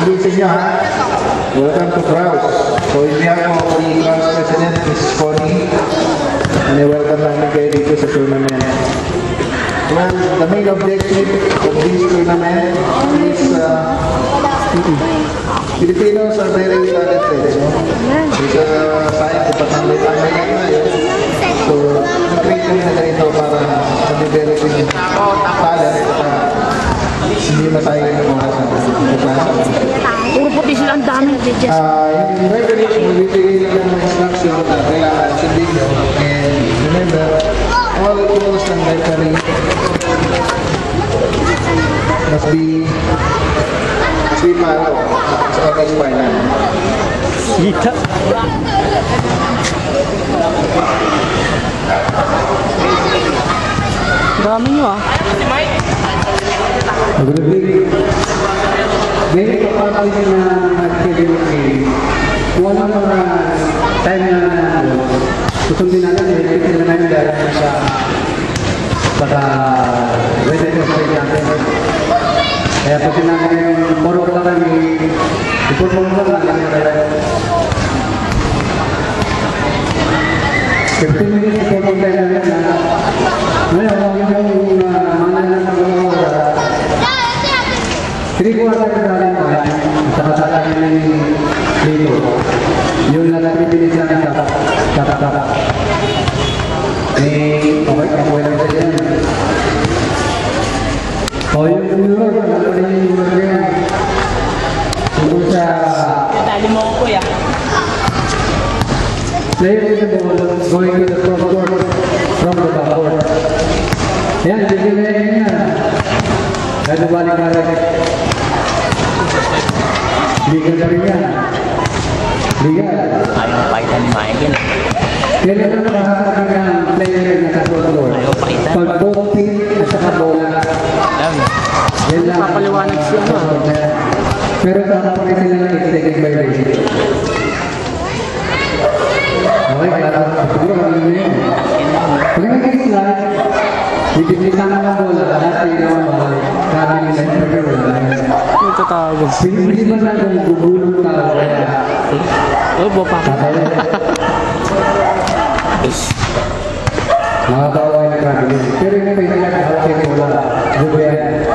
Bilisin nyo ha. Welcome to Kraus. So, in behalf of the Kraus President, Mrs. Connie, and welcome namin kayo dito sa tournament. Well, the main objective of this tournament is Filipinos are very talented, no? Because sayang ipatambay-tambay lang tayo. So, nag-create kami na ganito para ma-develop yung talent hindi masayang yung oras na Puro puti sila, ang dami. yung referees, magbibigay lang ng instruction na kailangan sundin nyo. And remember, all rules ng referee must be follow. It's always final. Sita. Dami nyo ah. Magulog-lig. Very kapatid na nag-schedule game. Kung ano mga time na susundin natin, i-repeat na namin dahil sa pagka-ready to play natin. Kaya pag sinabi yung moro ko lang i-perform lang natin kaya 15 minutes i-perform tayo namin na ngayon, yung mga nang 3/4 na natin sa kasalanan ng dito. Yung nag-3 lang sa kata-kata. Okay, kamuha lang sa dyan. O yung numero, ano rin yung numero yan? Tungkol sa... Dali mo ko kuya. Player with the ball going to the front court from the back court. Yan, bigyan na yan. Dahil balik-balik. Bigyan na rin yan. Bigyan. Ayaw pakita ni Michael. Kailan na nakakagin ang player na sa front court? Pag both team at saka bola. Yan lang. Papaliwanag siya na. Pero tama pa rin sila ng executive violation. Okay, siguro kami na yun. Pag nag-slide, bibigyan na ng bola, lahat yung naman sabi nila yung pagkakala. Ito tatawag. Hindi ba na kung gugulong tao kaya Obo pa. nakakawa yung grabe yun. Pero yung may nagkakawin yung wala, gugo yan.